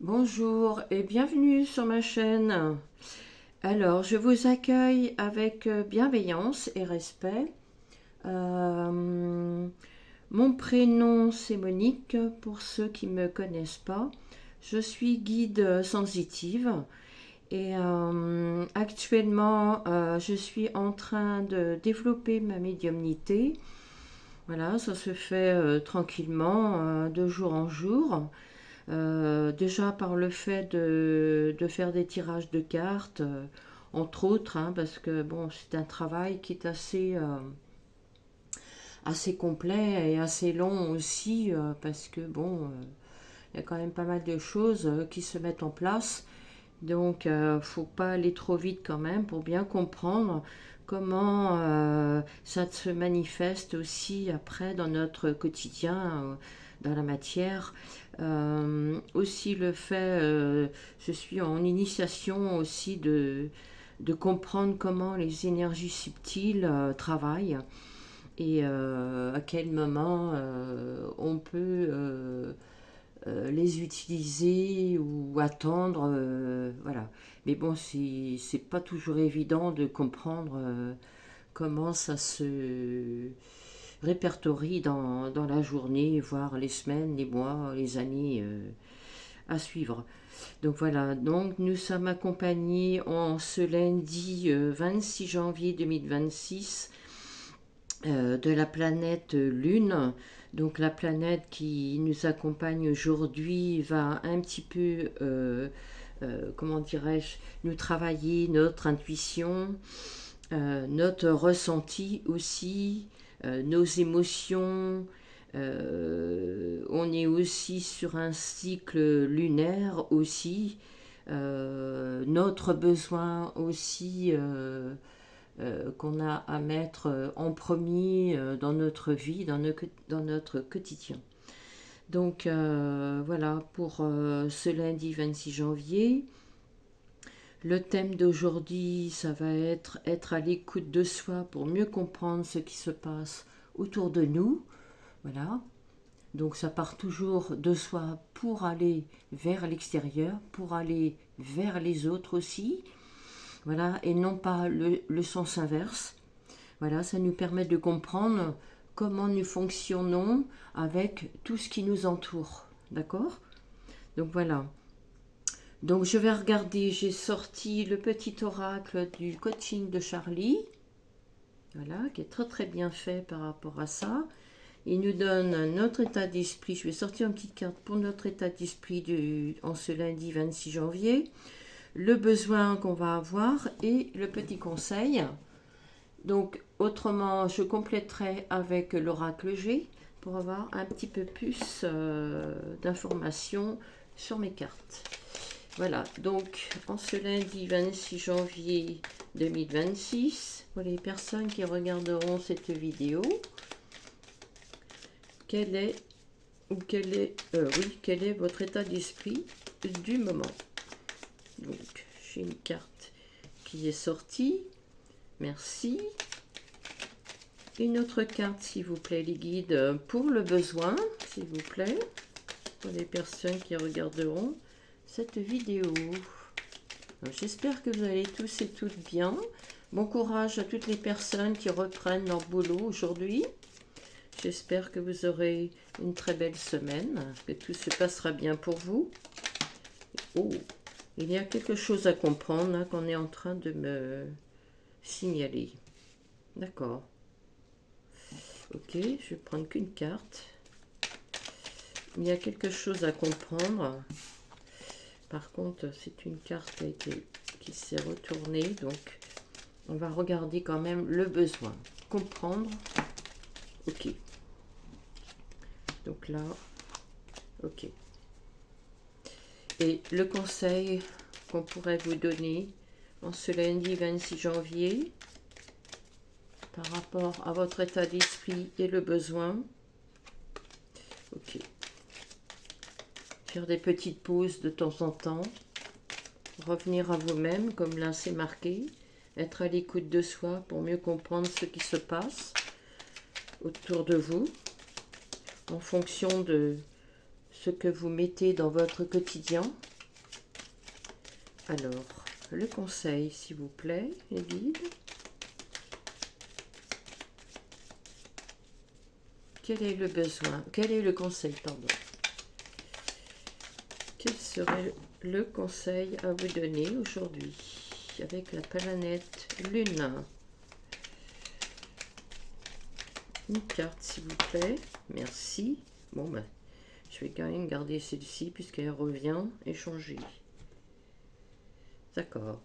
Bonjour et bienvenue sur ma chaîne. Alors, je vous accueille avec bienveillance et respect. Euh, Mon prénom, c'est Monique, pour ceux qui ne me connaissent pas. Je suis guide sensitive et actuellement, je suis en train de développer ma médiumnité. Voilà, ça se fait tranquillement, de jour en jour. Déjà par le fait de faire des tirages de cartes, entre autres, hein, parce que bon, c'est un travail qui est assez complet et assez long aussi, parce que bon, il y a quand même pas mal de choses qui se mettent en place. Donc, faut pas aller trop vite quand même pour bien comprendre comment ça se manifeste aussi après dans notre quotidien, dans la matière. Aussi le fait, je suis en initiation aussi de comprendre comment les énergies subtiles travaillent et à quel moment on peut les utiliser ou attendre, voilà. Mais bon, c'est pas toujours évident de comprendre comment ça se répertorie dans la journée, voire les semaines, les mois, les années à suivre. Donc voilà, donc nous sommes accompagnés en ce lundi 26 janvier 2026 de la planète Lune. Donc la planète qui nous accompagne aujourd'hui va un petit peu, comment dirais-je, nous travailler notre intuition, notre ressenti aussi, nos émotions. On est aussi sur un cycle lunaire aussi. Notre besoin aussi qu'on a à mettre en premier dans notre vie, dans notre quotidien. Donc voilà pour ce lundi 26 janvier. Le thème d'aujourd'hui, ça va être à l'écoute de soi pour mieux comprendre ce qui se passe autour de nous. Voilà. Donc ça part toujours de soi pour aller vers l'extérieur, pour aller vers les autres aussi. Voilà, et non pas le sens inverse. Voilà, ça nous permet de comprendre comment nous fonctionnons avec tout ce qui nous entoure. D'accord? Donc voilà. Donc je vais regarder, j'ai sorti le petit oracle du coaching de Charlie. Voilà, qui est très très bien fait par rapport à ça. Il nous donne notre état d'esprit. Je vais sortir une petite carte pour notre état d'esprit en ce lundi 26 janvier. Le besoin qu'on va avoir et le petit conseil. Donc, autrement, je compléterai avec l'oracle G pour avoir un petit peu plus d'informations sur mes cartes. Voilà, donc en ce lundi 26 janvier 2026, pour les personnes qui regarderont cette vidéo, quel est quel est votre état d'esprit du moment? Donc, j'ai une carte qui est sortie. Merci. Une autre carte, s'il vous plaît, les guides, pour le besoin, s'il vous plaît, pour les personnes qui regarderont cette vidéo. J'espère que vous allez tous et toutes bien. Bon courage à toutes les personnes qui reprennent leur boulot aujourd'hui. J'espère que vous aurez une très belle semaine, que tout se passera bien pour vous. Oh, il y a quelque chose à comprendre hein, qu'on est en train de me signaler. D'accord. Ok, je vais prendre qu'une carte. Il y a quelque chose à comprendre. Par contre, c'est une carte qui s'est retournée, donc on va regarder quand même le besoin. Comprendre. Ok. Donc là, ok. Et le conseil qu'on pourrait vous donner en ce lundi 26 janvier, par rapport à votre état d'esprit et le besoin. Ok. Faire des petites pauses de temps en temps. Revenir à vous-même, comme là c'est marqué. Être à l'écoute de soi pour mieux comprendre ce qui se passe autour de vous. En fonction de ce que vous mettez dans votre quotidien. Alors, le conseil, s'il vous plaît, les guides. Quel est le besoin? Quel est le conseil, pardon? Quel serait le conseil à vous donner aujourd'hui avec la planète Lune? Une carte, s'il vous plaît. Merci. Bon, ben, je vais quand même garder celle-ci puisqu'elle revient et changer. D'accord.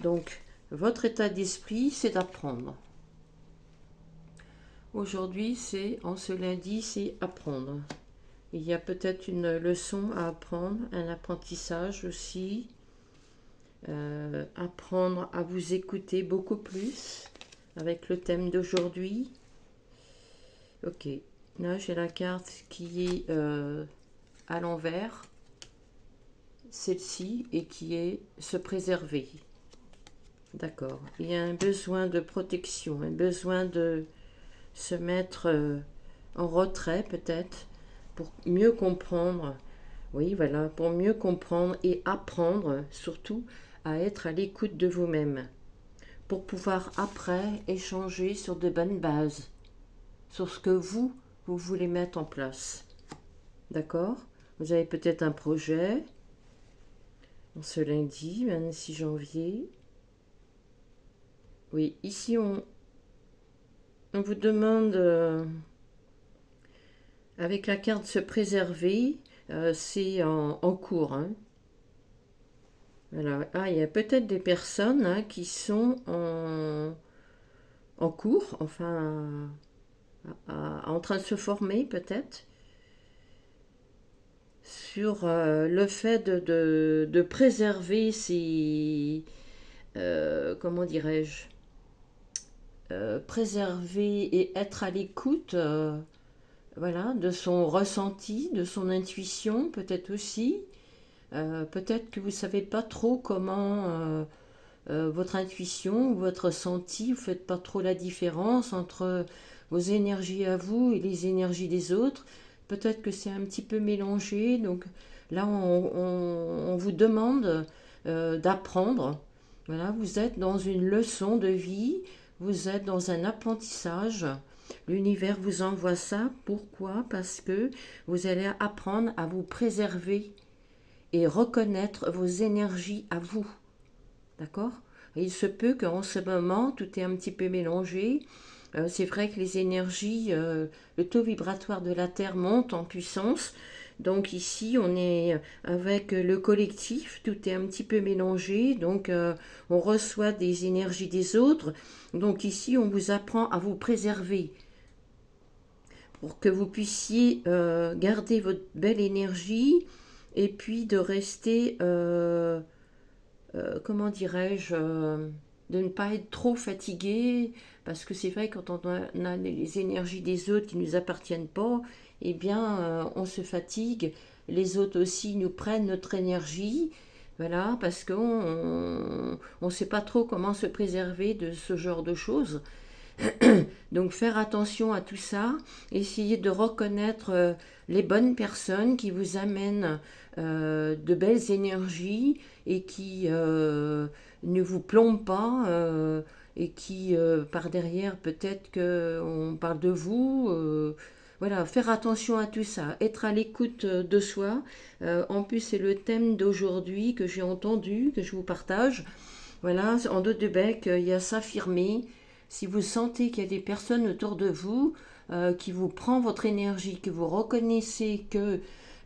Donc, votre état d'esprit, c'est d'apprendre. Aujourd'hui, en ce lundi, c'est apprendre. Il y a peut-être une leçon à apprendre, un apprentissage aussi. Apprendre à vous écouter beaucoup plus avec le thème d'aujourd'hui. Ok, là j'ai la carte qui est à l'envers, celle-ci, et qui est se préserver. D'accord, il y a un besoin de protection, un besoin de se mettre en retrait peut-être pour mieux comprendre. Oui, voilà, pour mieux comprendre et apprendre surtout à être à l'écoute de vous-même, pour pouvoir après échanger sur de bonnes bases, sur ce que vous voulez mettre en place. D'accord? Vous avez peut-être un projet, ce lundi, 26 janvier. Oui, ici on vous demande, avec la carte se préserver, c'est en cours. Hein. Alors, il y a peut-être des personnes qui sont en cours, enfin, en train de se former peut-être, sur le fait de préserver ces, comment dirais-je, préserver et être à l'écoute, voilà, de son ressenti, de son intuition peut-être aussi. Peut-être que vous ne savez pas trop comment votre intuition ou votre ressenti, vous ne faites pas trop la différence entre vos énergies à vous et les énergies des autres. Peut-être que c'est un petit peu mélangé. Donc là, on vous demande d'apprendre. Voilà, vous êtes dans une leçon de vie, vous êtes dans un apprentissage. L'univers vous envoie ça. Pourquoi? Parce que vous allez apprendre à vous préserver et reconnaître vos énergies à vous. D'accord? Il se peut qu'en ce moment, tout est un petit peu mélangé. C'est vrai que les énergies, le taux vibratoire de la Terre monte en puissance. Donc ici, on est avec le collectif, tout est un petit peu mélangé. Donc on reçoit des énergies des autres. Donc ici, on vous apprend à vous préserver pour que vous puissiez garder votre belle énergie et puis de rester, comment dirais-je, de ne pas être trop fatigué, parce que c'est vrai quand on a les énergies des autres qui ne nous appartiennent pas, eh bien on se fatigue, les autres aussi nous prennent notre énergie, voilà, parce qu'on ne sait pas trop comment se préserver de ce genre de choses. Donc faire attention à tout ça, essayer de reconnaître les bonnes personnes qui vous amènent de belles énergies et qui ne vous plombent pas et qui par derrière peut-être qu'on parle de vous. Voilà, faire attention à tout ça, être à l'écoute de soi. En plus, c'est le thème d'aujourd'hui que j'ai entendu, que je vous partage. Voilà, en dos de bec, il y a s'affirmer. Si vous sentez qu'il y a des personnes autour de vous qui vous prennent votre énergie, que vous reconnaissez qu'elles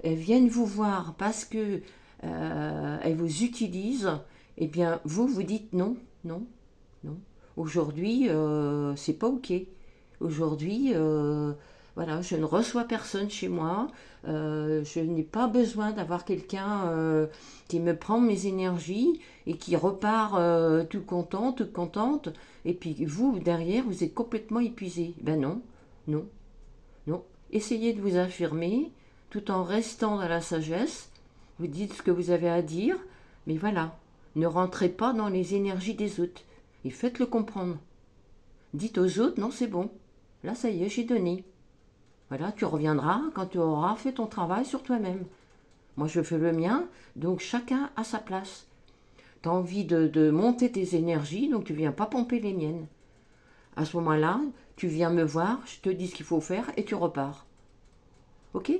viennent vous voir parce que elles vous utilisent, eh bien vous dites non, non, non. Aujourd'hui, c'est pas ok. Aujourd'hui, voilà, je ne reçois personne chez moi. Je n'ai pas besoin d'avoir quelqu'un qui me prend mes énergies et qui repart tout content, toute contente. Et puis vous, derrière, vous êtes complètement épuisé. Ben non, non, non. Essayez de vous affirmer tout en restant dans la sagesse. Vous dites ce que vous avez à dire, mais voilà, ne rentrez pas dans les énergies des autres. Et faites-le comprendre. Dites aux autres, non, c'est bon. Là, ça y est, j'ai donné. Voilà, tu reviendras quand tu auras fait ton travail sur toi-même. Moi, je fais le mien, donc chacun a sa place. Tu as envie de monter tes énergies, donc tu viens pas pomper les miennes. À ce moment-là, tu viens me voir, je te dis ce qu'il faut faire et tu repars. Ok?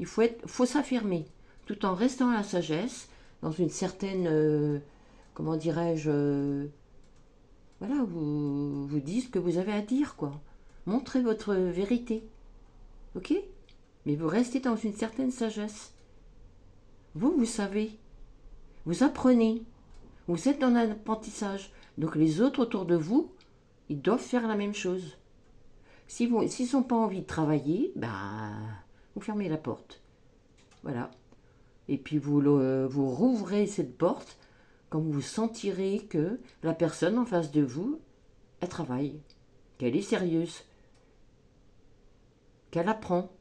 Faut s'affirmer, tout en restant à la sagesse, dans une certaine, comment dirais-je, voilà, vous dites ce que vous avez à dire, quoi. Montrez votre vérité, ok? Mais vous restez dans une certaine sagesse. Vous savez, vous apprenez, vous êtes dans l'apprentissage. Donc les autres autour de vous, ils doivent faire la même chose. S'ils n'ont pas envie de travailler, bah, vous fermez la porte. Voilà. Et puis vous rouvrez cette porte quand vous sentirez que la personne en face de vous, elle travaille, qu'elle est sérieuse, qu'elle apprend.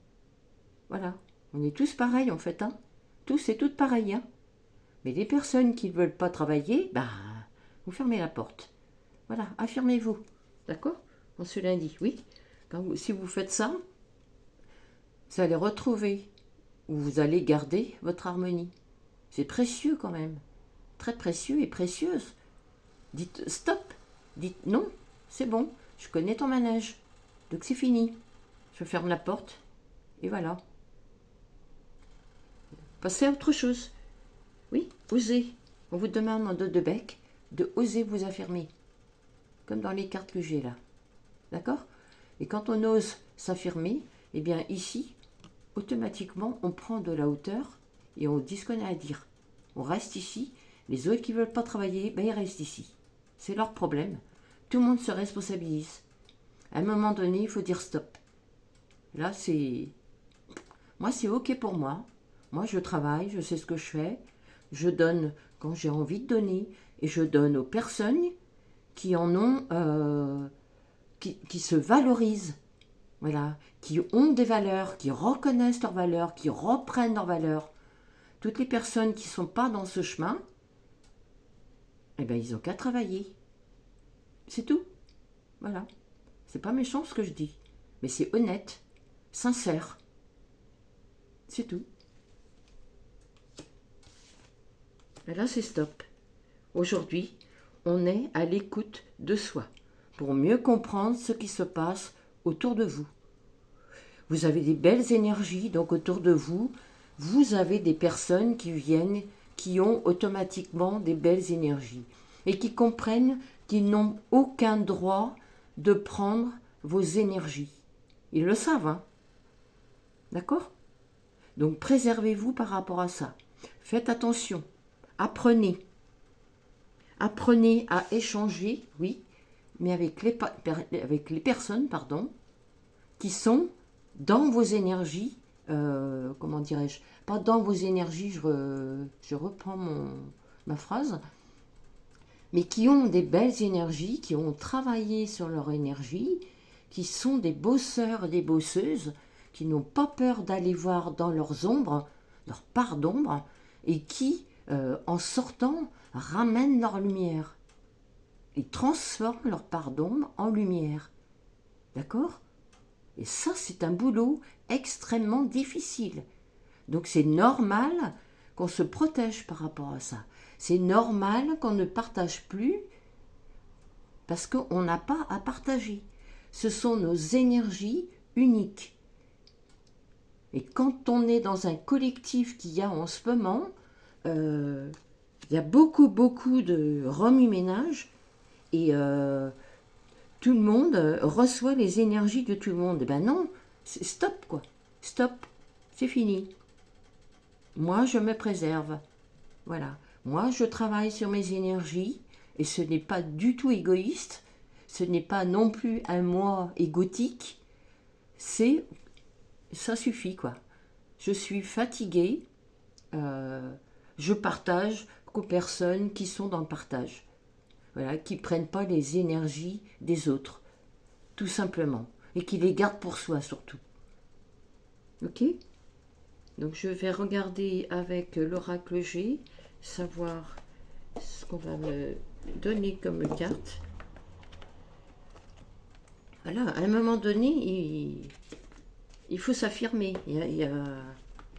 Voilà. On est tous pareils en fait, hein. Tous et toutes pareils, hein. Mais les personnes qui ne veulent pas travailler, bah, vous fermez la porte. Voilà, affirmez-vous. D'accord? En ce lundi, oui. Si vous faites ça, vous allez retrouver ou vous allez garder votre harmonie. C'est précieux quand même. Très précieux et précieuse. Dites stop. Dites non, c'est bon. Je connais ton manège. Donc c'est fini. Je ferme la porte. Et voilà. Passez à autre chose. Oui, osez. On vous demande en dos de bec de oser vous affirmer. Comme dans les cartes que j'ai là. D'accord? Et quand on ose s'affirmer, eh bien ici, automatiquement, on prend de la hauteur et on dit ce qu'on a à dire. On reste ici. Les autres qui ne veulent pas travailler, ben ils restent ici. C'est leur problème. Tout le monde se responsabilise. À un moment donné, il faut dire stop. Là, c'est... Moi, c'est OK pour moi. Moi, je travaille, je sais ce que je fais. Je donne quand j'ai envie de donner. Et je donne aux personnes qui en ont... qui se valorisent. Voilà. Qui ont des valeurs, qui reconnaissent leurs valeurs, qui reprennent leurs valeurs. Toutes les personnes qui ne sont pas dans ce chemin, eh bien, ils n'ont qu'à travailler. C'est tout. Voilà. C'est pas méchant ce que je dis. Mais c'est honnête, sincère. C'est tout. Et là, c'est stop. Aujourd'hui, on est à l'écoute de soi pour mieux comprendre ce qui se passe autour de vous. Vous avez des belles énergies, donc autour de vous, vous avez des personnes qui viennent, qui ont automatiquement des belles énergies et qui comprennent qu'ils n'ont aucun droit de prendre vos énergies. Ils le savent, hein? D'accord? Donc préservez-vous par rapport à ça. Faites attention. Apprenez. Apprenez à échanger, oui, mais avec les personnes, qui sont dans vos énergies, comment dirais-je, pas dans vos énergies, je reprends ma phrase, mais qui ont des belles énergies, qui ont travaillé sur leur énergie, qui sont des bosseurs et des bosseuses, qui n'ont pas peur d'aller voir dans leurs ombres, leur part d'ombre, et qui, en sortant, ramènent leur lumière. Ils transforment leur part d'ombre en lumière. D'accord? Et ça, c'est un boulot extrêmement difficile. Donc c'est normal qu'on se protège par rapport à ça. C'est normal qu'on ne partage plus parce qu'on n'a pas à partager. Ce sont nos énergies uniques. Et quand on est dans un collectif qu'il y a en ce moment, il y a beaucoup de remue-ménage et tout le monde reçoit les énergies de tout le monde. Ben non, c'est stop quoi. Stop, c'est fini. Moi, je me préserve. Voilà. Moi, je travaille sur mes énergies et ce n'est pas du tout égoïste. Ce n'est pas non plus un moi égotique. Ça suffit quoi. Je suis fatiguée. Je partage qu'aux personnes qui sont dans le partage. Voilà, qui ne prennent pas les énergies des autres, tout simplement, et qui les gardent pour soi surtout. Ok? Donc je vais regarder avec l'oracle G, savoir ce qu'on va me donner comme carte. Voilà, à un moment donné, il faut s'affirmer.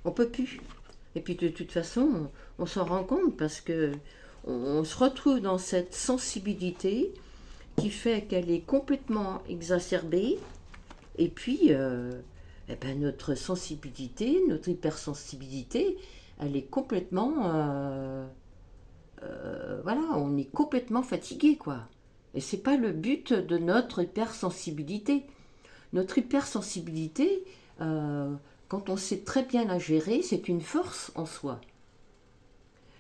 On peut plus. Et puis de toute façon, on s'en rend compte parce que on se retrouve dans cette sensibilité qui fait qu'elle est complètement exacerbée. Et puis, eh ben, notre sensibilité, notre hypersensibilité, elle est complètement... voilà, on est complètement fatigué, quoi. Et c'est pas le but de notre hypersensibilité. Notre hypersensibilité, quand on sait très bien la gérer, c'est une force en soi.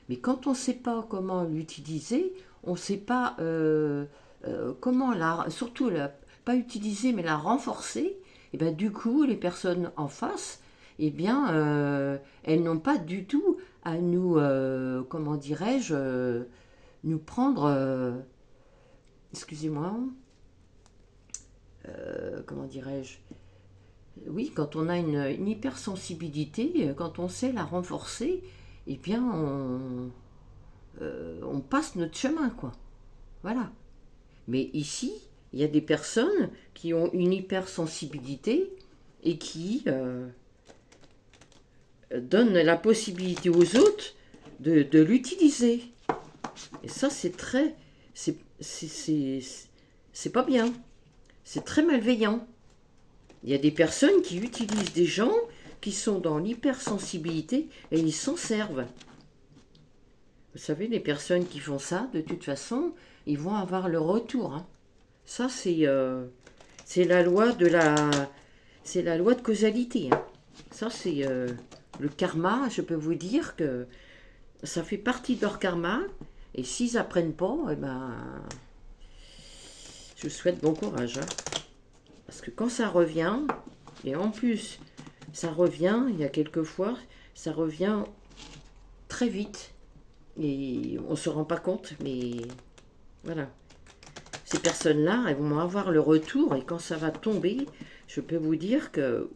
Mais quand on ne sait pas comment l'utiliser, on ne sait pas comment surtout pas utiliser, mais la renforcer, et bien du coup, les personnes en face, eh bien, elles n'ont pas du tout à nous, comment dirais-je, nous prendre, excusez-moi, comment dirais-je, oui, quand on a une hypersensibilité, quand on sait la renforcer, eh bien, on passe notre chemin, quoi. Voilà. Mais ici, il y a des personnes qui ont une hypersensibilité et qui donnent la possibilité aux autres de l'utiliser. Et ça, c'est très... C'est pas bien. C'est très malveillant. Il y a des personnes qui utilisent des gens qui sont dans l'hypersensibilité et ils s'en servent. Vous savez, les personnes qui font ça, de toute façon, ils vont avoir le retour. Hein. Ça, c'est la loi de c'est la loi de causalité. Hein. Ça, c'est le karma. Je peux vous dire que ça fait partie de leur karma. Et s'ils apprennent pas, eh ben, je souhaite bon courage. Hein. Parce que quand ça revient, et en plus, ça revient, il y a quelques fois, ça revient très vite. Et on ne se rend pas compte, mais voilà. Ces personnes-là, elles vont avoir le retour, et quand ça va tomber, je peux vous dire que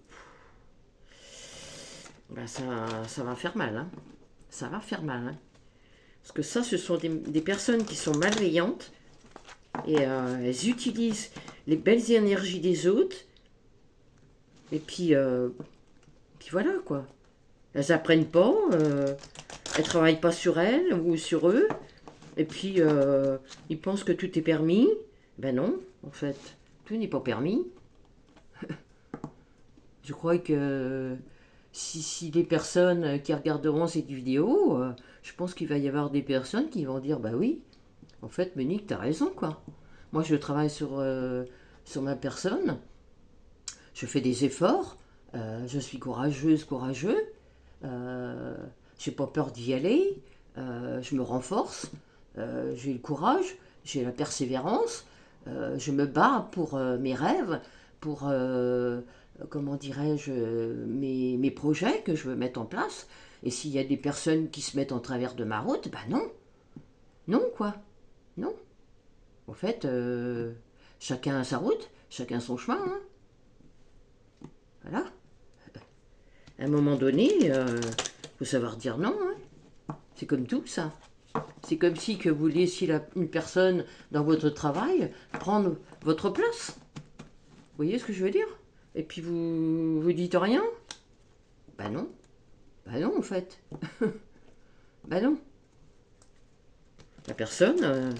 ben ça va faire mal. Hein. Ça va faire mal. Hein. Parce que ça, ce sont des personnes qui sont malveillantes, et elles utilisent les belles énergies des autres, et puis voilà, quoi. Elles apprennent pas, elles travaillent pas sur elles ou sur eux, et puis ils pensent que tout est permis. Ben non, en fait, tout n'est pas permis. Je crois que si les personnes qui regarderont cette vidéo, je pense qu'il va y avoir des personnes qui vont dire, bah oui, en fait, Monique, t'as raison, quoi. Moi, je travaille sur ma personne, je fais des efforts, je suis courageuse, courageux, j'ai pas peur d'y aller, je me renforce, j'ai le courage, j'ai la persévérance, je me bats pour mes rêves, pour, comment dirais-je, mes projets que je veux mettre en place. Et s'il y a des personnes qui se mettent en travers de ma route, ben non, non quoi, non. En fait, chacun a sa route, chacun son chemin. Hein. Voilà. À un moment donné, faut savoir dire non. Hein. C'est comme tout ça. C'est comme si que vous laissiez une personne dans votre travail prendre votre place. Vous voyez ce que je veux dire? Et puis vous dites rien? Ben non. Ben non en fait. Ben non. La personne,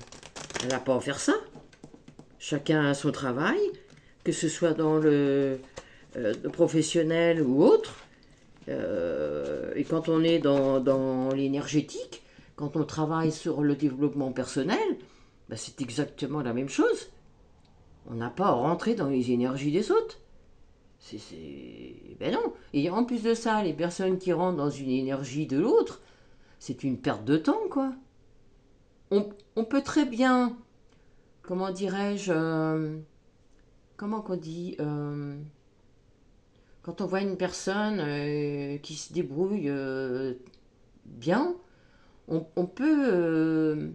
elle n'a pas à faire ça. Chacun a son travail, que ce soit dans le professionnel ou autre. Et quand on est dans l'énergétique, quand on travaille sur le développement personnel, ben c'est exactement la même chose. On n'a pas à rentrer dans les énergies des autres. Ben non. Et en plus de ça, les personnes qui rentrent dans une énergie de l'autre, c'est une perte de temps, quoi. On peut très bien, comment dirais-je, comment qu'on dit, quand on voit une personne qui se débrouille bien, on peut,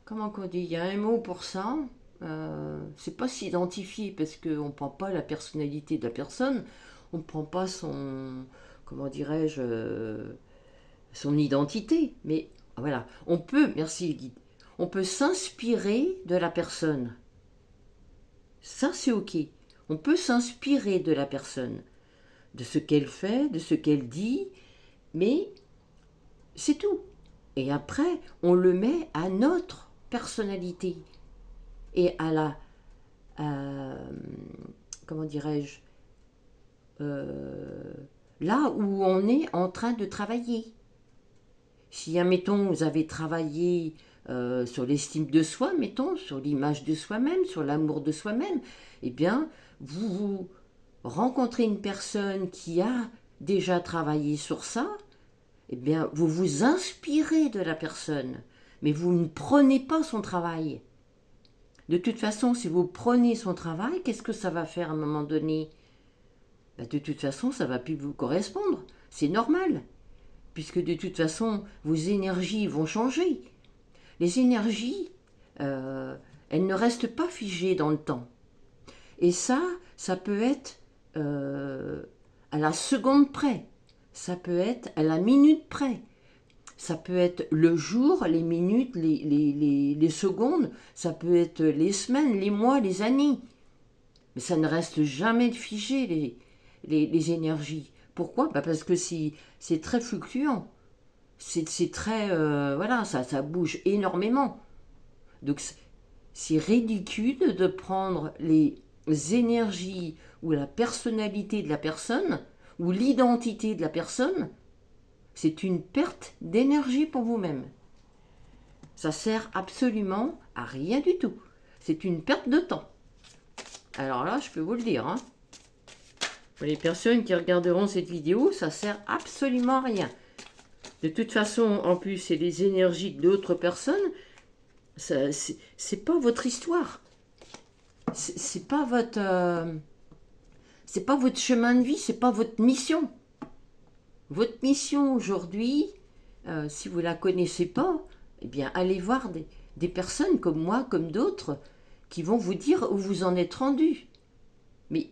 comment qu'on dit, il y a un mot pour ça, c'est pas s'identifier parce qu'on ne prend pas la personnalité de la personne, on ne prend pas son, comment dirais-je, son identité, mais voilà, on peut, merci Guy, on peut s'inspirer de la personne. Ça c'est ok, on peut s'inspirer de la personne, de ce qu'elle fait, de ce qu'elle dit, mais c'est tout. Et après, on le met à notre personnalité et à la, comment dirais-je, là où on est en train de travailler. Si, admettons, vous avez travaillé sur l'estime de soi, mettons, sur l'image de soi-même, sur l'amour de soi-même, eh bien, vous rencontrez une personne qui a déjà travaillé sur ça, eh bien, vous vous inspirez de la personne, mais vous ne prenez pas son travail. De toute façon, si vous prenez son travail, qu'est-ce que ça va faire à un moment donné? Ben, de toute façon, ça ne va plus vous correspondre. C'est normal, puisque de toute façon, vos énergies vont changer. Les énergies, elles ne restent pas figées dans le temps. Et ça peut être à la seconde près, ça peut être à la minute près, ça peut être le jour, les minutes, les secondes, ça peut être les semaines, les mois, les années. Mais ça ne reste jamais figé, les énergies. Pourquoi? Parce que c'est très fluctuant. C'est très... voilà, ça bouge énormément. Donc c'est ridicule de prendre les énergies ou la personnalité de la personne ou l'identité de la personne. C'est une perte d'énergie pour vous-même. Ça sert absolument à rien du tout. C'est une perte de temps. Alors là, je peux vous le dire. Hein. Pour les personnes qui regarderont cette vidéo, ça sert absolument à rien. De toute façon, en plus, c'est les énergies d'autres personnes. C'est pas votre histoire. C'est pas votre chemin de vie, c'est pas votre mission. Votre mission aujourd'hui, si vous la connaissez pas, eh bien allez voir des personnes comme moi, comme d'autres, qui vont vous dire où vous en êtes rendu. Mais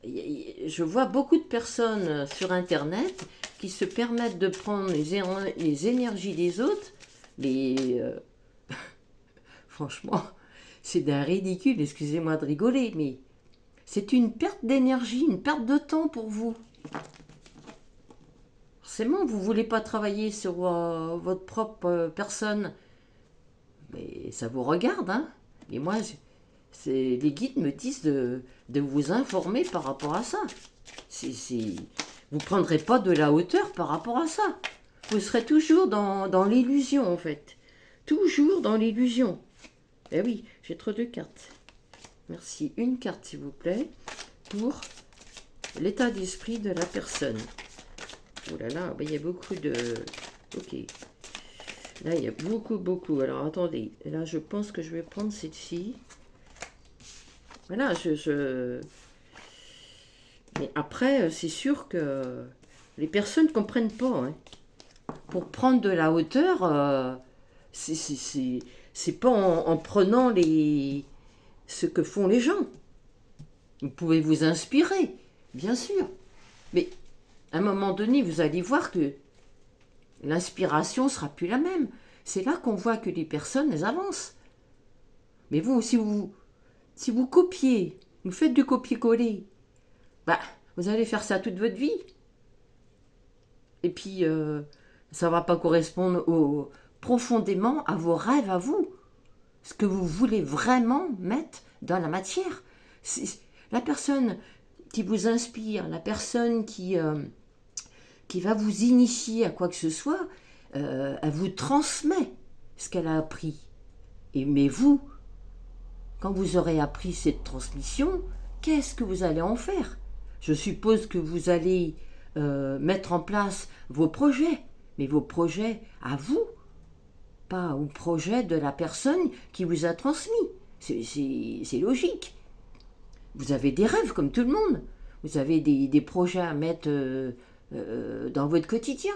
je vois beaucoup de personnes sur Internet qui se permettent de prendre les énergies des autres, mais franchement, c'est d'un ridicule, excusez-moi de rigoler, mais c'est une perte d'énergie, une perte de temps pour vous. Forcément, vous ne voulez pas travailler sur votre propre personne, mais ça vous regarde, hein. Et moi, les guides me disent de vous informer par rapport à ça. Vous ne prendrez pas de la hauteur par rapport à ça. Vous serez toujours dans l'illusion, en fait. Toujours dans l'illusion. Eh oui, j'ai trop de cartes. Merci. Une carte, s'il vous plaît, pour l'état d'esprit de la personne. Oh là là, il y a beaucoup de... Ok. Là, il y a beaucoup. Alors, attendez. Là, je pense que je vais prendre celle-ci. Voilà, Mais après, c'est sûr que les personnes ne comprennent pas. Hein. Pour prendre de la hauteur, c'est pas en prenant ce que font les gens. Vous pouvez vous inspirer, bien sûr. Mais à un moment donné, vous allez voir que l'inspiration sera plus la même. C'est là qu'on voit que les personnes, elles avancent. Mais vous, si vous copiez, vous faites du copier-coller, vous allez faire ça toute votre vie. Et puis, ça ne va pas correspondre profondément à vos rêves à vous. Ce que vous voulez vraiment mettre dans la matière. La personne qui vous inspire, la personne qui va vous initier à quoi que ce soit, elle vous transmet ce qu'elle a appris. Mais vous, quand vous aurez appris cette transmission, qu'est-ce que vous allez en faire? Je suppose que vous allez mettre en place vos projets, mais vos projets à vous, pas au projet de la personne qui vous a transmis. C'est logique. Vous avez des rêves comme tout le monde. Vous avez des projets à mettre dans votre quotidien.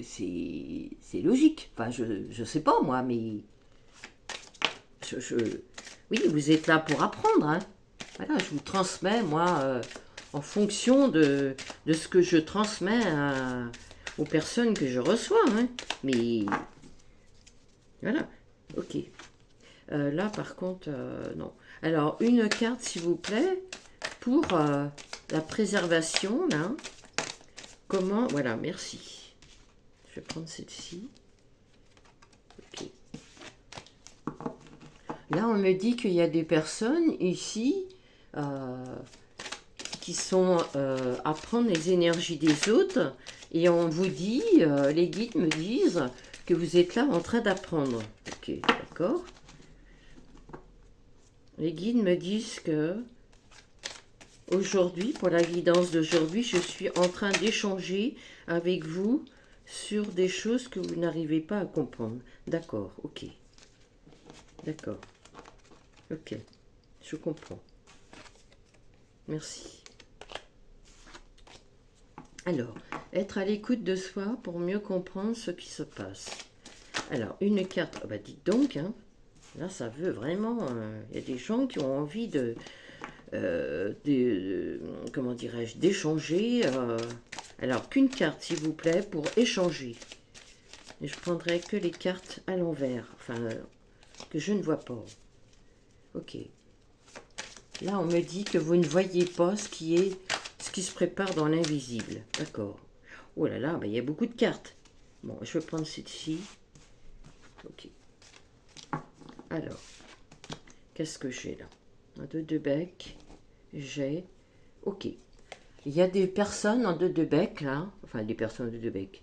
C'est logique. Enfin, je sais pas moi, mais oui, vous êtes là pour apprendre. Hein. Voilà, je vous transmets moi en fonction de ce que je transmets aux personnes que je reçois. Hein. Mais voilà, ok. Là, par contre, non. Alors, une carte, s'il vous plaît, pour la préservation, là, comment... Voilà, merci. Je vais prendre celle-ci. Ok. Là, on me dit qu'il y a des personnes ici qui sont à prendre les énergies des autres. Et on vous dit, les guides me disent que vous êtes là en train d'apprendre. Ok, d'accord. Les guides me disent que aujourd'hui, pour la guidance d'aujourd'hui, je suis en train d'échanger avec vous sur des choses que vous n'arrivez pas à comprendre. D'accord, ok. D'accord. Ok, je comprends. Merci. Alors, être à l'écoute de soi pour mieux comprendre ce qui se passe. Alors, une carte, ah bah dites donc, hein, là ça veut vraiment, il y a des gens qui ont envie comment dirais-je, d'échanger. Alors, qu'une carte s'il vous plaît pour échanger. Et je prendrai que les cartes à l'envers, enfin, que je ne vois pas. Ok. Là, on me dit que vous ne voyez pas ce qui se prépare dans l'invisible. D'accord. Oh là là, bah, il y a beaucoup de cartes. Bon, je vais prendre celle-ci. Ok. Alors, qu'est-ce que j'ai là? Un 2 de bec. J'ai... Ok. Il y a des personnes en 2 de bec, là. Enfin, des personnes en 2 de bec.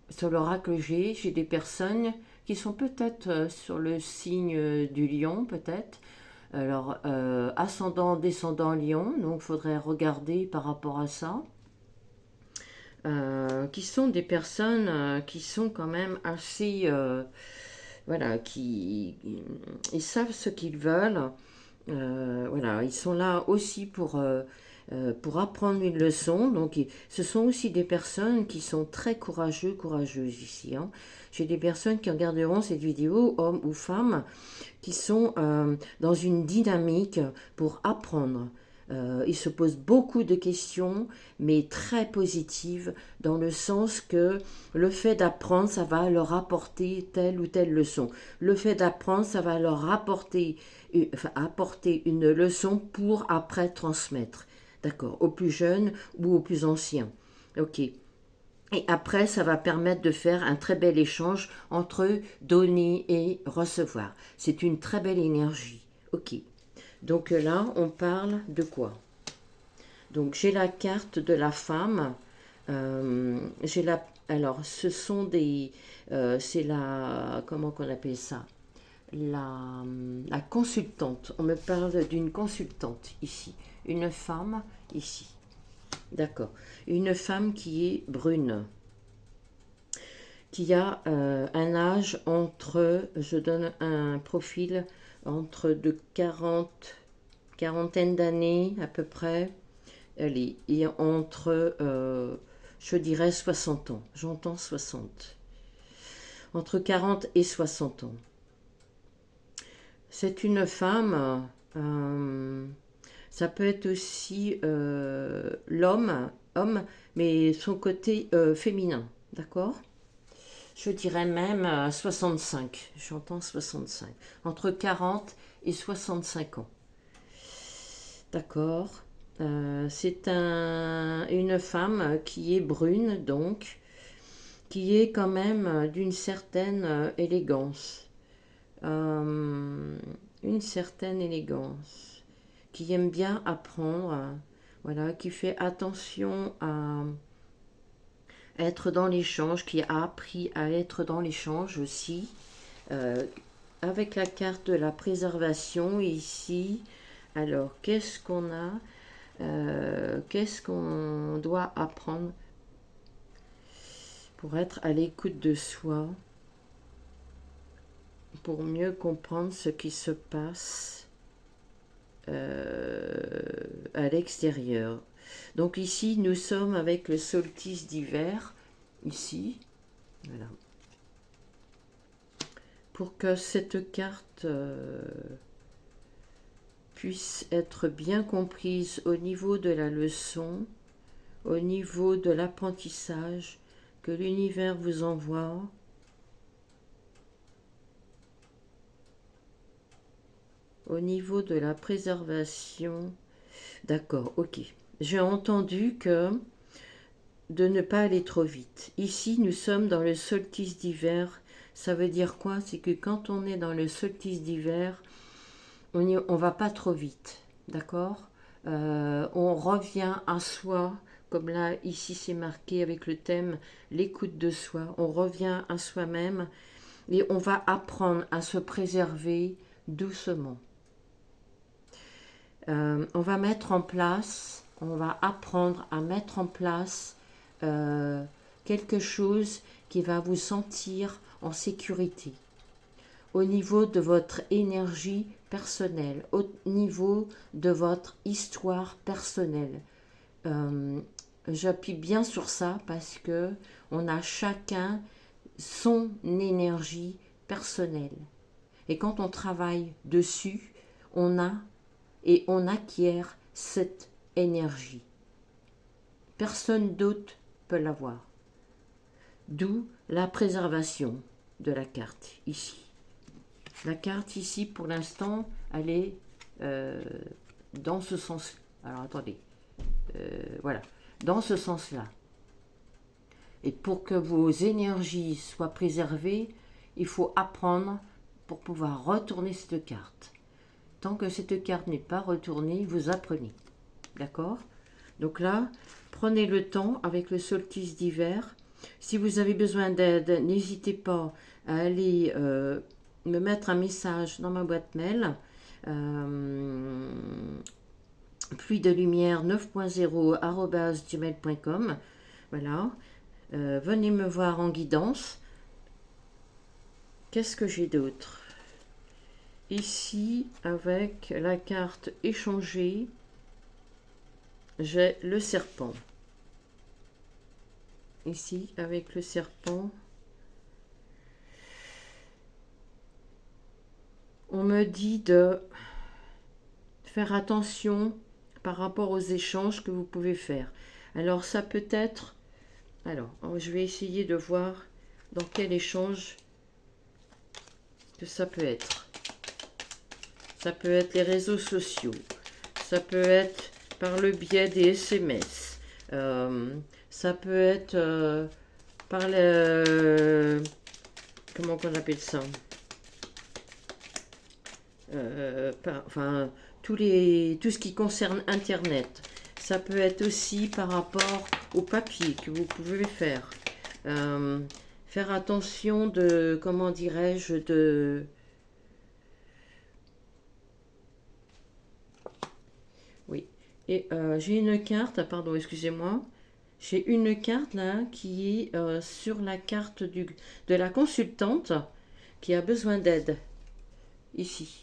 Sur l'oracle j'ai des personnes qui sont peut-être sur le signe du lion, peut-être. Alors, ascendant, descendant lion, donc il faudrait regarder par rapport à ça. Qui sont des personnes qui sont quand même assez... voilà, ils savent ce qu'ils veulent. Voilà, ils sont là aussi pour apprendre une leçon. Donc, ce sont aussi des personnes qui sont très courageuses ici. Hein. J'ai des personnes qui regarderont cette vidéo, hommes ou femmes, qui sont dans une dynamique pour apprendre. Ils se posent beaucoup de questions, mais très positives, dans le sens que le fait d'apprendre, ça va leur apporter telle ou telle leçon. Le fait d'apprendre, ça va leur apporter une leçon pour après transmettre. D'accord, aux plus jeunes ou aux plus anciens. Ok. Et après, ça va permettre de faire un très bel échange entre donner et recevoir. C'est une très belle énergie. Ok. Donc là, on parle de quoi? Donc j'ai la carte de la femme. J'ai la. Alors, ce sont des. C'est la. Comment qu'on appelle ça? La consultante. On me parle d'une consultante ici. Une femme ici. D'accord. Une femme qui est brune, qui a un âge entre, je donne un profil entre de quarantaine d'années à peu près, elle est entre, je dirais 60 ans, j'entends 60, entre 40 et 60 ans. C'est une femme, ça peut être aussi l'homme, homme, mais son côté féminin, d'accord? Je dirais même 65, j'entends 65, entre 40 et 65 ans. D'accord. C'est une femme qui est brune, donc, qui est quand même d'une certaine élégance. Une certaine élégance, qui aime bien apprendre, voilà, qui fait attention à être dans l'échange, qui a appris à être dans l'échange aussi, avec la carte de la préservation ici. Alors, qu'est-ce qu'on a? Qu'est-ce qu'on doit apprendre pour être à l'écoute de soi, pour mieux comprendre ce qui se passe à l'extérieur. Donc ici, nous sommes avec le solstice d'hiver, ici, voilà. Pour que cette carte puisse être bien comprise au niveau de la leçon, au niveau de l'apprentissage que l'univers vous envoie. Au niveau de la préservation, d'accord, ok. J'ai entendu que de ne pas aller trop vite. Ici, nous sommes dans le solstice d'hiver. Ça veut dire quoi? C'est que quand on est dans le solstice d'hiver, on va pas trop vite, d'accord? On revient à soi, comme là, ici, c'est marqué avec le thème l'écoute de soi. On revient à soi-même et on va apprendre à se préserver doucement. On va mettre en place, on va apprendre à mettre en place quelque chose qui va vous sentir en sécurité au niveau de votre énergie personnelle, au niveau de votre histoire personnelle. J'appuie bien sur ça parce que on a chacun son énergie personnelle. Et quand on travaille dessus, on acquiert cette énergie. Personne d'autre peut l'avoir. D'où la préservation de la carte ici. La carte ici, pour l'instant, elle est dans ce sens. Alors attendez, voilà, dans ce sens-là. Et pour que vos énergies soient préservées, il faut apprendre pour pouvoir retourner cette carte. Tant que cette carte n'est pas retournée, vous apprenez. D'accord? Donc là, prenez le temps avec le solstice d'hiver. Si vous avez besoin d'aide, n'hésitez pas à aller me mettre un message dans ma boîte mail. Pluie de lumière 9.0 @gmail.com. Voilà. Venez me voir en guidance. Qu'est-ce que j'ai d'autre? Ici, avec la carte échangée, j'ai le serpent. Ici, avec le serpent, on me dit de faire attention par rapport aux échanges que vous pouvez faire. Alors, ça peut être... Alors, je vais essayer de voir dans quel échange que ça peut être. Ça peut être les réseaux sociaux. Ça peut être par le biais des SMS. Ça peut être par le... Comment on appelle ça? Enfin, tout ce qui concerne Internet. Ça peut être aussi par rapport au papier que vous pouvez faire. Faire attention de, comment dirais-je, de... Oui. Et j'ai une carte, pardon, excusez-moi. J'ai une carte là qui est sur la carte de la consultante qui a besoin d'aide. Ici.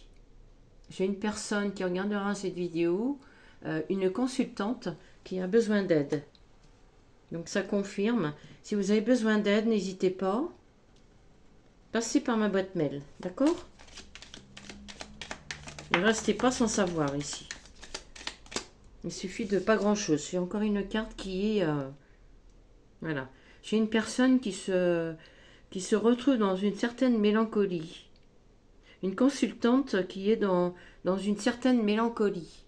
J'ai une personne qui regardera cette vidéo, une consultante qui a besoin d'aide. Donc ça confirme. Si vous avez besoin d'aide, n'hésitez pas. Passez par ma boîte mail, d'accord? Ne restez pas sans savoir ici. Il suffit de pas grand-chose. J'ai encore une carte qui est... voilà. J'ai une personne qui se retrouve dans une certaine mélancolie. Une consultante qui est dans une certaine mélancolie.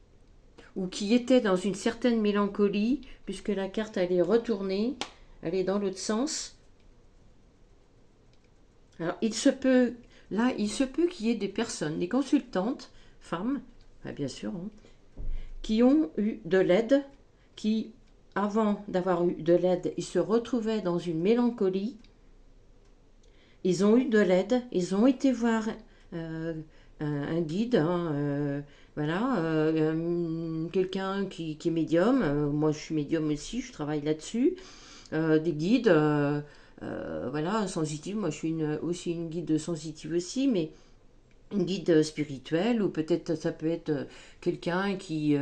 Ou qui était dans une certaine mélancolie, puisque la carte, elle est retournée. Elle est dans l'autre sens. Alors, il se peut qu'il y ait des personnes, des consultantes, femmes, bien sûr, hein, qui ont eu de l'aide, qui, avant d'avoir eu de l'aide, ils se retrouvaient dans une mélancolie. Ils ont eu de l'aide, ils ont été voir un guide, hein, voilà, quelqu'un qui est médium. Moi, je suis médium aussi, je travaille là-dessus. Des guides, voilà, sensitive. Moi, je suis aussi une guide sensitive aussi, mais une guide spirituelle, ou peut-être ça peut être quelqu'un qui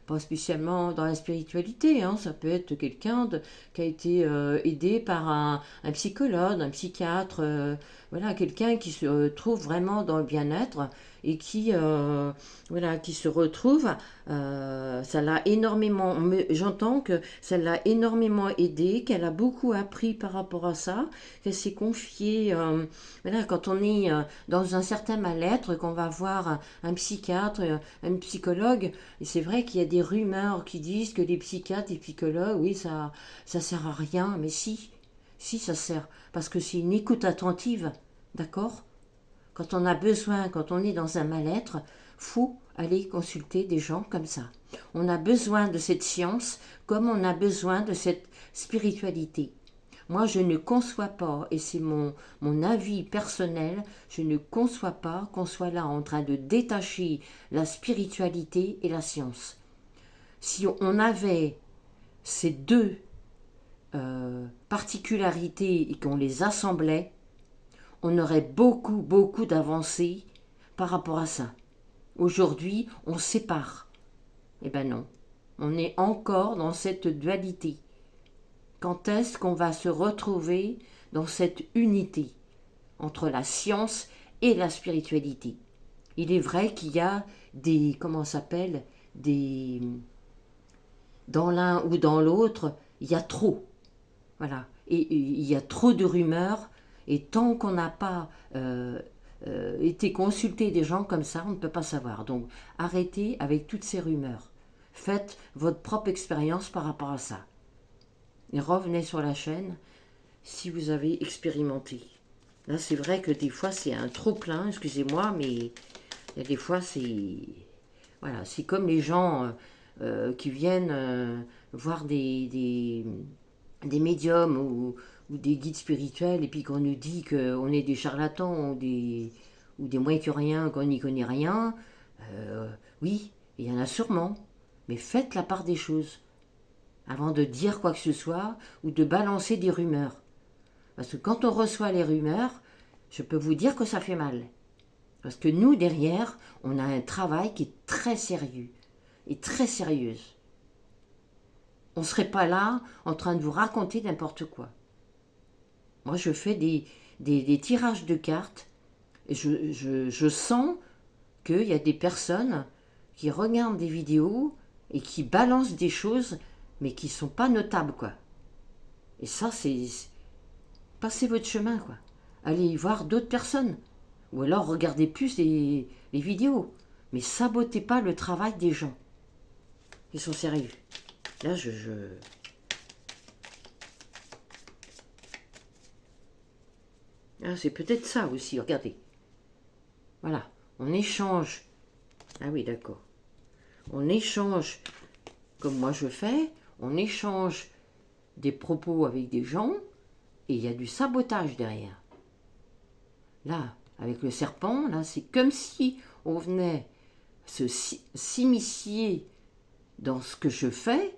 pas spécialement dans la spiritualité, hein, ça peut être quelqu'un qui a été aidé par un psychologue, un psychiatre, voilà, quelqu'un qui se trouve vraiment dans le bien-être et voilà, qui se retrouve, ça l'a énormément, j'entends que ça l'a énormément aidé, qu'elle a beaucoup appris par rapport à ça, qu'elle s'est confiée, voilà, quand on est dans un certain mal-être, qu'on va voir un psychiatre, un psychologue, et c'est vrai qu'il y a des rumeurs qui disent que les psychiatres et psychologues, oui, ça sert à rien, mais si ça sert, parce que c'est une écoute attentive, d'accord? Quand on a besoin, quand on est dans un mal-être, faut aller consulter des gens comme ça. On a besoin de cette science comme on a besoin de cette spiritualité. Moi, je ne conçois pas, et c'est mon avis personnel, je ne conçois pas qu'on soit là en train de détacher la spiritualité et la science. Si on avait ces deux particularités et qu'on les assemblait, on aurait beaucoup d'avancées par rapport à ça. Aujourd'hui, on sépare. Eh ben non, on est encore dans cette dualité. Quand est-ce qu'on va se retrouver dans cette unité entre la science et la spiritualité? Il est vrai qu'il y a des, comment ça s'appelle, des, dans l'un ou dans l'autre, il y a trop. Voilà. Et il y a trop de rumeurs, et tant qu'on n'a pas été consulté des gens comme ça, on ne peut pas savoir. Donc arrêtez avec toutes ces rumeurs. Faites votre propre expérience par rapport à ça. Et revenez sur la chaîne si vous avez expérimenté. Là, c'est vrai que des fois, c'est un trop-plein, excusez-moi, mais il y a des fois, c'est... Voilà, c'est comme les gens qui viennent voir des médiums ou des guides spirituels et puis qu'on nous dit qu'on est des charlatans ou des moins que rien, qu'on n'y connaît rien. Oui, il y en a sûrement, mais faites la part des choses avant de dire quoi que ce soit ou de balancer des rumeurs. Parce que quand on reçoit les rumeurs, je peux vous dire que ça fait mal. Parce que nous, derrière, on a un travail qui est très sérieux et très sérieuse. On ne serait pas là en train de vous raconter n'importe quoi. Moi, je fais des tirages de cartes et je sens qu'il y a des personnes qui regardent des vidéos et qui balancent des choses, mais qui ne sont pas notables, quoi. Et ça, c'est... Passez votre chemin, quoi. Allez voir d'autres personnes. Ou alors, regardez plus les vidéos. Mais sabotez pas le travail des gens. Ils sont sérieux. Là, Ah, c'est peut-être ça aussi, regardez. Voilà, on échange. Ah oui, d'accord. On échange, comme moi je fais, on échange des propos avec des gens, et il y a du sabotage derrière. Là, avec le serpent, là, c'est comme si on venait s'immiscer dans ce que je fais,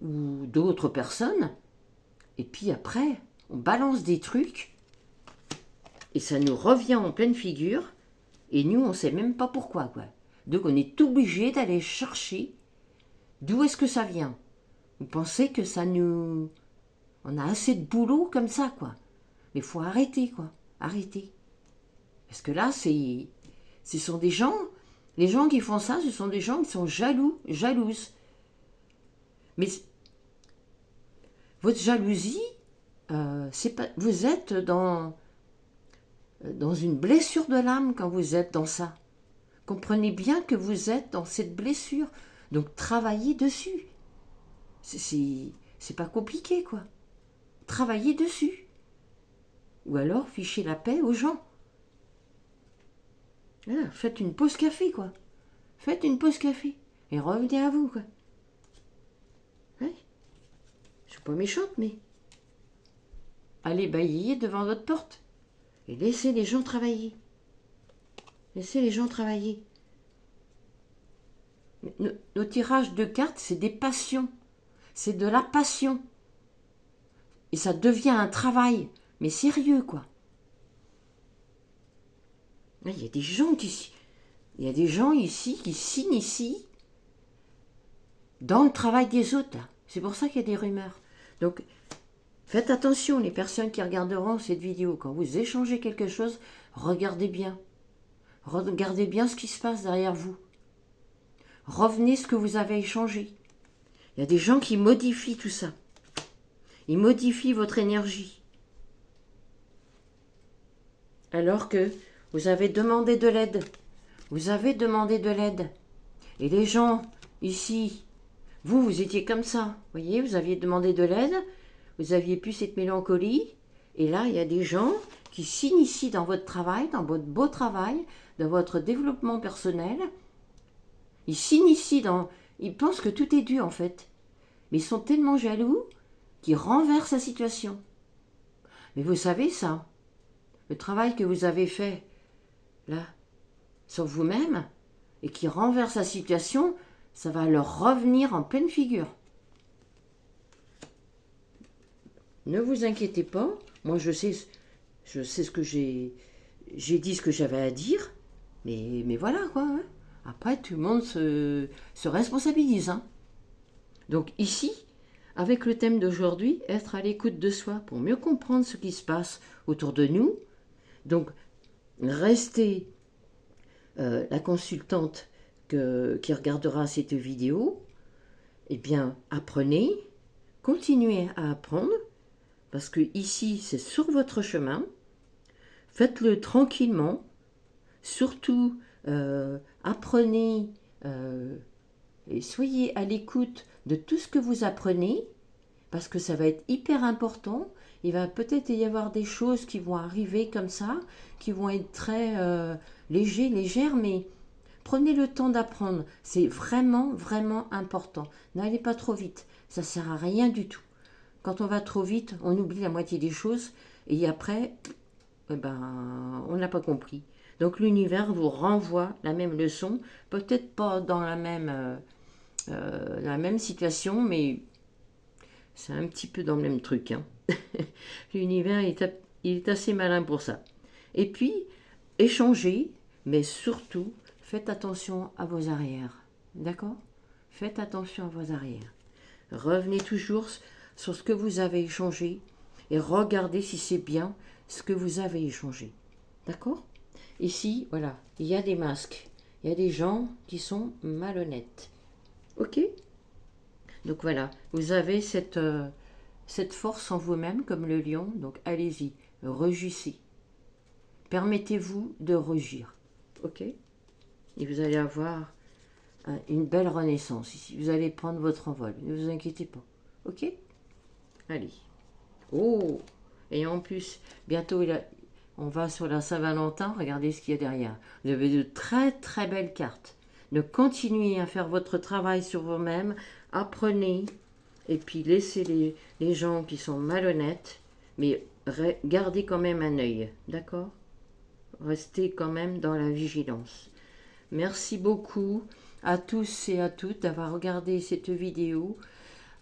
ou d'autres personnes, et puis après, on balance des trucs, et ça nous revient en pleine figure, et nous, on ne sait même pas pourquoi, quoi. Donc on est obligé d'aller chercher d'où est-ce que ça vient. Vous pensez que ça nous... On a assez de boulot comme ça, quoi. Mais il faut arrêter, quoi. Arrêter. Parce que là, ce sont des gens... Les gens qui font ça, ce sont des gens qui sont jaloux, jalouses. Mais votre jalousie, c'est pas... Vous êtes dans une blessure de l'âme quand vous êtes dans ça. Comprenez bien que vous êtes dans cette blessure. Donc travaillez dessus. C'est pas compliqué, quoi. Travaillez dessus. Ou alors fichez la paix aux gens. Voilà, faites une pause café, quoi. Faites une pause café. Et revenez à vous, quoi. Ouais. Je suis pas méchante, mais... Allez balayer devant votre porte. Et laissez les gens travailler. Laissez les gens travailler. Nos tirages de cartes, c'est des passions. C'est de la passion. Et ça devient un travail. Mais sérieux, quoi. Il y a des gens qui... Il y a des gens ici qui s'initient dans le travail des autres. C'est pour ça qu'il y a des rumeurs. Donc, faites attention, les personnes qui regarderont cette vidéo. Quand vous échangez quelque chose, regardez bien. Regardez bien ce qui se passe derrière vous. Revenez ce que vous avez échangé. Il y a des gens qui modifient tout ça. Ils modifient votre énergie. Alors que vous avez demandé de l'aide. Vous avez demandé de l'aide. Et les gens, ici, vous étiez comme ça. Vous voyez, vous aviez demandé de l'aide. Vous aviez plus cette mélancolie. Et là, il y a des gens qui s'initient dans votre travail, dans votre beau travail, dans votre développement personnel. Ils s'initient dans... Ils pensent que tout est dû, en fait. Mais ils sont tellement jaloux qu'ils renversent la situation. Mais vous savez ça, le travail que vous avez fait, là, sur vous-même, et qui renverse la situation, ça va leur revenir en pleine figure. Ne vous inquiétez pas, moi je sais ce que j'ai dit, ce que j'avais à dire, mais voilà quoi. Hein. Après, tout le monde se responsabilise. Hein. Donc ici, avec le thème d'aujourd'hui, être à l'écoute de soi pour mieux comprendre ce qui se passe autour de nous. Donc, restez la consultante qui regardera cette vidéo. Eh bien, apprenez, continuez à apprendre, parce que ici, c'est sur votre chemin. Faites-le tranquillement. Surtout, apprenez et soyez à l'écoute de tout ce que vous apprenez, parce que ça va être hyper important. Il va peut-être y avoir des choses qui vont arriver comme ça, qui vont être très légères, mais prenez le temps d'apprendre. C'est vraiment, vraiment important. N'allez pas trop vite. Ça ne sert à rien du tout. Quand on va trop vite, on oublie la moitié des choses, et après, on n'a pas compris. Donc l'univers vous renvoie la même leçon, peut-être pas dans la même situation, mais c'est un petit peu dans le même truc. Hein. L'univers, il est assez malin pour ça. Et puis, échangez, mais surtout, faites attention à vos arrières. D'accord ? Faites attention à vos arrières. Revenez toujours sur ce que vous avez échangé et regardez si c'est bien ce que vous avez échangé. D'accord ? Ici, voilà, il y a des masques. Il y a des gens qui sont malhonnêtes. Ok ? Donc voilà, vous avez cette force en vous-même comme le lion. Donc allez-y, rugissez. Permettez-vous de rugir. Ok ? Et vous allez avoir une belle renaissance ici. Vous allez prendre votre envol. Ne vous inquiétez pas. Ok ? Allez. Oh ! Et en plus, bientôt, on va sur la Saint-Valentin. Regardez ce qu'il y a derrière. Vous avez de très très belles cartes. Donc continuez à faire votre travail sur vous-même. Apprenez. Et puis laissez les gens qui sont malhonnêtes. Mais gardez quand même un œil. D'accord ? Restez quand même dans la vigilance. Merci beaucoup à tous et à toutes d'avoir regardé cette vidéo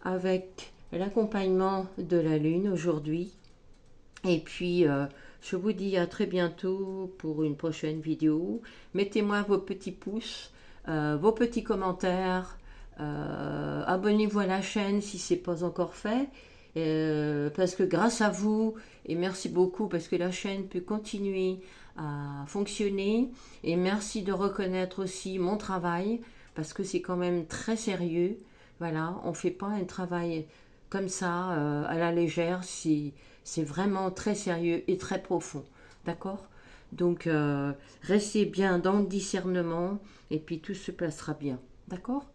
avec l'accompagnement de la Lune aujourd'hui. Et puis, je vous dis à très bientôt pour une prochaine vidéo. Mettez-moi vos petits pouces, vos petits commentaires. Abonnez-vous à la chaîne si ce n'est pas encore fait. Parce que grâce à vous, et merci beaucoup parce que la chaîne peut continuer à fonctionner. Et merci de reconnaître aussi mon travail parce que c'est quand même très sérieux. Voilà, on ne fait pas un travail comme ça à la légère. C'est vraiment très sérieux et très profond. D'accord ? Donc, restez bien dans le discernement et puis tout se passera bien. D'accord ?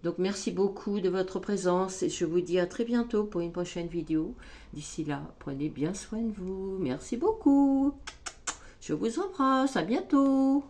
Donc, merci beaucoup de votre présence et je vous dis à très bientôt pour une prochaine vidéo. D'ici là, prenez bien soin de vous. Merci beaucoup. Je vous embrasse. À bientôt.